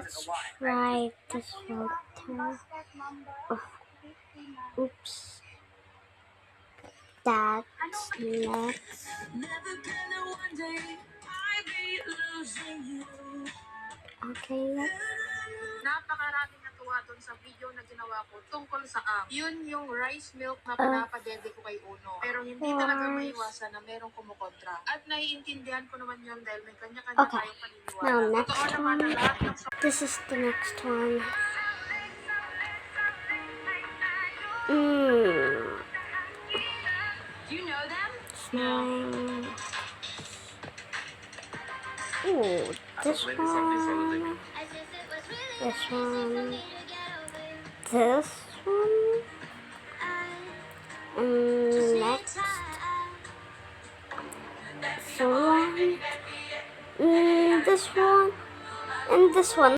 let's try this filter. Oh, oops. That's next. Okay. Napakaraming natuwa doon sa video na ginawa ko tungkol sa yun yung rice milk na pinapadede ko kay Uno. Pero hindi talaga maiwasan na merong kumukontra. At naiintindihan ko naman yun dahil may kanya-kanya tayong paniniwala. Now next Totoo naman na one. lahat ng This is the next one. Do you know them? Smiling. Ooh, this one. This one. This one. And next. So one. This one. And this one.